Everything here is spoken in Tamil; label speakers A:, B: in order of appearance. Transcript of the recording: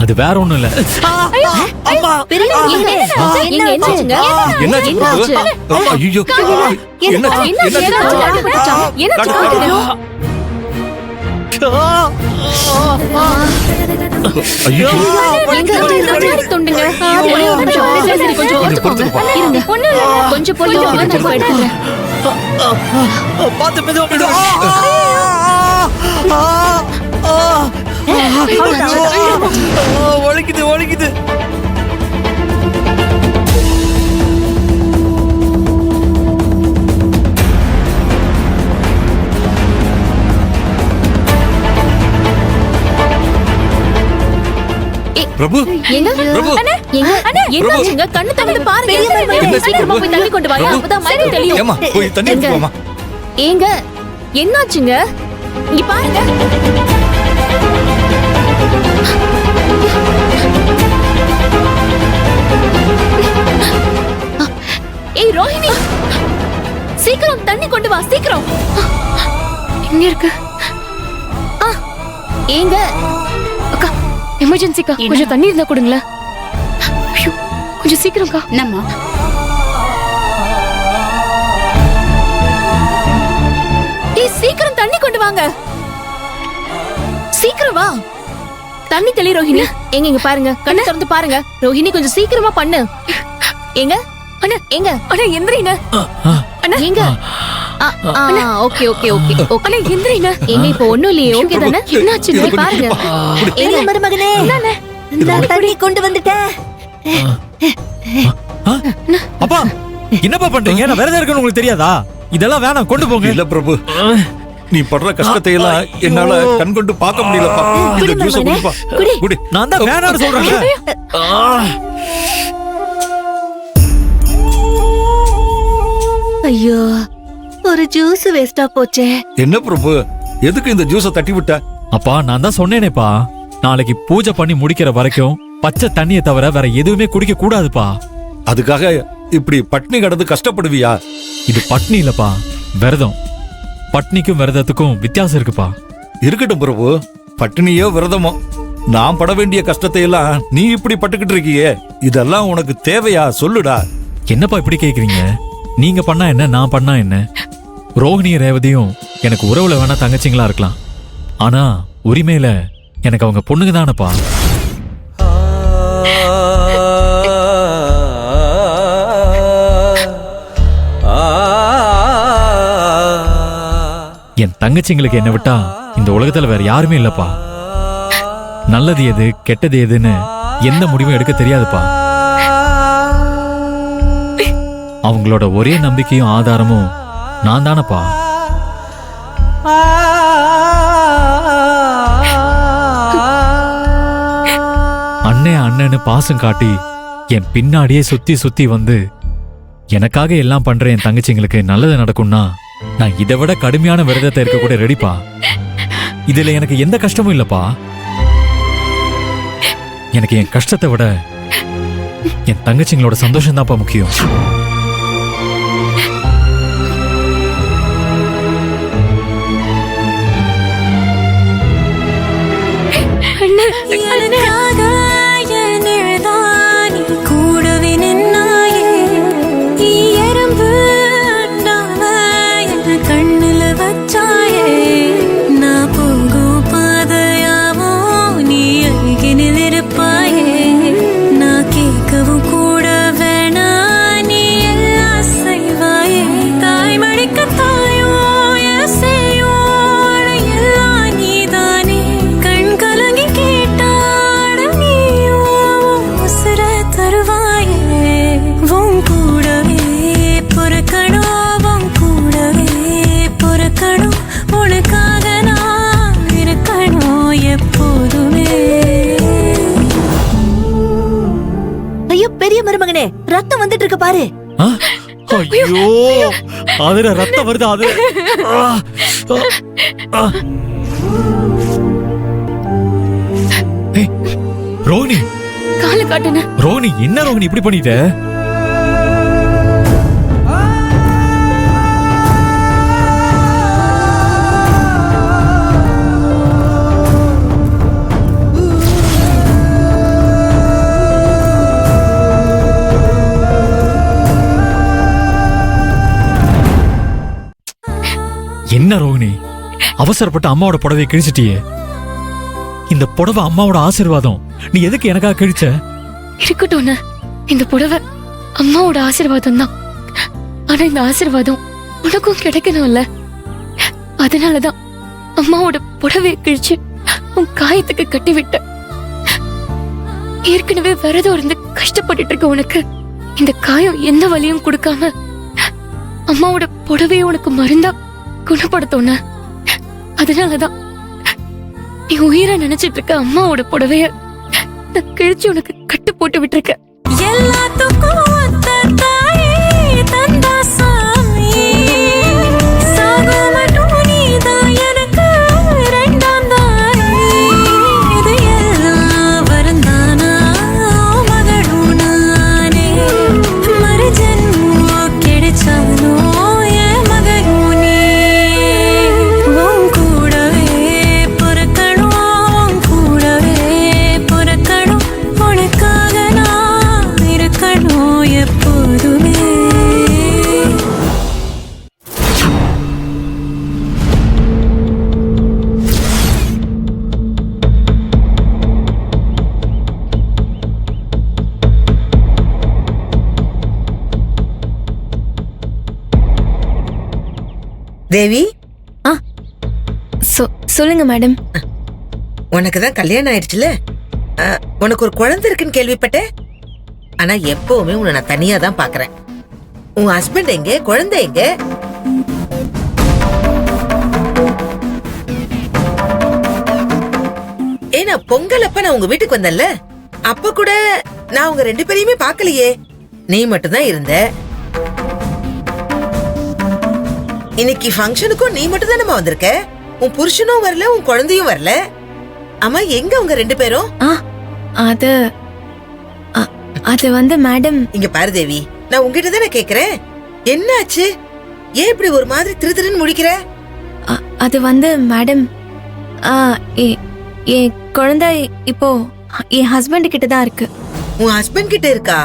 A: அது வேற ஒண்ணும் இல்ல.
B: அம்மா
C: என்னாச்சு பிரபு?
B: ஐயோ ஐயோ
C: கொஞ்சம் பொறுத்து
B: பாத்து மெதுவா வலிக்குது வலிக்குது. பிரபு பிரபு
C: என்னாச்சுங்க? கண்ணு தள்ளி பாருங்க. சீக்கிரமா போய் தண்ணி கொண்டு வாங்க. அப்பதான் மயக்கம் தெளியும்.
B: ஏமா போய் தண்ணி எடுத்து வாமா.
C: ஏங்க என்னாச்சுங்க? இங்க பாருங்க. ஏய் ரோஹிணி, சீக்கிரம் தண்ணி கொண்டு வா, சீக்கிரம்.
D: எங்க இருக்கு?
C: ஏங்க
D: அக்கா, எமர்ஜென்சிக்கா, கொஞ்சம் தண்ணி இருந்தா கொடுங்களேன். ஐயோ, கொஞ்சம் சீக்கிரம்க்கா.
E: என்னம்மா?
C: ஏய் சீக்கிரம் தண்ணி கொண்டு வாங்க, சீக்கிரம் வா. தண்ணி தெளி ரோஹிணி. எங்க இங்க பாருங்க, கண்ணை திறந்து பாருங்க. ரோஹிணி கொஞ்சம் சீக்கிரமா பண்ணு. எங்க அண்ணா, எங்க
D: அண்ணா எந்திரிங்க.
C: அண்ணா எங்க? Okay okay okay okay.
D: அண்ணா எந்திரிங்க.
C: எங்க இப்போ ஒண்ணும் இல்லையே, ஓகே தானே?
D: என்னாச்சு
C: பாருங்க.
F: எங்க மருமகனே, நான் தண்ணி கொண்டு வந்துட்டேன்.
A: அப்பா என்னப்பா பண்றீங்க? நான் விரதம் இருக்கேன்னு உங்களுக்கு தெரியாதா? இதெல்லாம் வேணாம், கொண்டு போங்க.
B: இல்ல பிரபு, நீ படுற கஷ்டத்தை எல்லாம் என்னால கண் கொண்டு பார்க்க முடியலப்பா. இந்த ஜூஸ குடிப்பா. குடி.
A: நான் தான் வேணாம்னு சொல்றேன்.
F: ஐயோ, ஒரு ஜூஸ் வேஸ்டா போச்சே.
B: என்ன பிரபு, எதுக்கு இந்த ஜூஸ தட்டி விட்ட?
A: அப்பா நான் தான் சொன்னேனேப்பா, நாளைக்கு பூஜை பண்ணி முடிக்கிற வரைக்கும் பச்சை தண்ணியை தவிர வேற எதுவுமே குடிக்க கூடாதுப்பா.
B: அதுக்காக இப்படி பட்னி கடந்து கஷ்டப்படுவியா?
A: இது பட்னி இல்லப்பா, விரதம். பட்னிக்கும் விரதத்துக்கும் வித்தியாசம் இருக்குப்பா.
B: இருக்கட்டும் பிரபு, பட்டினியோ விரதமோ, நான் பட வேண்டிய கஷ்டத்தை எல்லாம் நீ இப்படி பட்டுக்கிட்டு இருக்கியே, இதெல்லாம் உனக்கு தேவையா? சொல்லுடா.
A: என்னப்பா இப்படி கேக்குறீங்க? நீங்க பண்ணா என்ன, நான் பண்ணா என்ன? ரோஹிணியும் ரேவதியும் எனக்கு உறவுல வேணா தங்கச்சிங்களா இருக்கலாம், ஆனா உரிமையில எனக்கு அவங்க பொண்ணுங்க தானப்பா. என் தங்கச்சிங்களுக்கு என்ன விட்டா இந்த உலகத்துல வேற யாருமே இல்லப்பா. நல்லது எது கெட்டது எதுன்னு எந்த முடிவும் எடுக்க தெரியாதுப்பா. அவங்களோட ஒரே நம்பிக்கையும் ஆதாரமும் நான் தானப்பா. அண்ணன் அண்ணன்னு பாசம் காட்டி என் பின்னாடியே சுத்தி சுத்தி வந்து எனக்காக எல்லாம் பண்ற என் தங்கச்சிங்களுக்கு நல்லது நடக்கும்னா நான் இதை விட கடுமையான விரதத்தை இருக்க கூட ரெடிப்பா. இதுல எனக்கு எந்த கஷ்டமும் இல்லப்பா. எனக்கு என் கஷ்டத்தை விட என் தங்கச்சிங்களோட சந்தோஷம் தான்ப்பா முக்கியம்.
F: மருமகனே, ரத்தம் வந்துட்டு இருக்கு பாரு.
A: ஐயோ, அதுல ரத்தம் வருது. அது ரோஹிணி,
D: கால காட்டுன.
A: ரோஹிணி என்ன ரோஹிணி இப்படி பண்ணிட்ட? அவசரப்பட்டு அம்மாவோட புடவையை கிழிச்சிட்டியே. இந்த புடவை அம்மாவோட ஆசீர்வாதம். நீ எதுக்கு எனக்காக கிழிச்ச?
D: இருக்கட்டும், இந்த புடவை அம்மாவோட ஆசீர்வாதம் தான். ஆனா இந்த ஆசீர்வாதம் உனக்கும் கிடைக்கணும்ல. அதனாலதான் அம்மாவோட புடவையை கிழிச்சு உன் காயத்துக்கு கட்டி விட்ட. ஏற்கனவே விரதம் இருந்து கஷ்டப்பட்டுட்டு இருக்க உனக்கு இந்த காயம் எந்த வலியும் கொடுக்காம அம்மாவோட புடவையை உனக்கு மருந்தா குணப்படுத்தோன. அதனாலதான் நீ உயிரை நினைச்சிட்டு இருக்க அம்மாவோட புடவைய நான் கிழிச்சு உனக்கு கட்டு போட்டு விட்டுருக்க.
F: எல்லாத்துக்கும் ஒத்த தாயே தந்தா சாமி, சாகு மட்டும் நீதான் எனக்கு ரெண்டாம் தாயே. இது எல்லாம் வருந்தானா மகளும் நானே, மறு ஜென்மம் கிடைச்சாலும் என் மகளும் நீ. உன் கூடவே பொறுக்கணும், உன் கூடவே பொறுக்கணும், உனக்காக நான் இருக்கணும் எப்போதுமே.
E: தேவி,
D: சொல்லுங்க மேடம்.
E: உனக்கு தான் கல்யாணம் ஆயிடுச்சுல? உனக்கு ஒரு குழந்தை இருக்குன்னு கேள்விப்பட்டேன். ஆனா எப்பவுமே உன்னை நான் தனியா தான் பாக்குறேன். உன் ஹஸ்பண்ட் எங்க, குழந்தை எங்க? ஏன்னா பொங்கல் அப்ப நான் உங்க வீட்டுக்கு வந்தேன்ல, அப்ப கூட நான் உங்க ரெண்டு பேரையுமே பார்க்கலையே. நீ மட்டும் தான் இருந்த. இன்னைக்கு ஃபங்க்ஷனுக்கும் நீ மட்டும் தான் நம்ம வந்திருக்க. உன் புருஷனும் வரல, உன் குழந்தையும் வரல. அம்மா எங்க உங்க ரெண்டு பேரும்?
D: அது வந்து மேடம்.
E: இங்க பாரு தேவி, நான் உங்ககிட்ட தானே கேக்குறேன். என்னாச்சு? ஏன் இப்படி ஒரு மாதிரி திருதிருன்னு முழிக்கிற?
D: அது வந்து மேடம், என் குழந்தை இப்போ என் ஹஸ்பண்ட் கிட்ட தான் இருக்கு.
E: உன் ஹஸ்பண்ட் கிட்ட இருக்கா?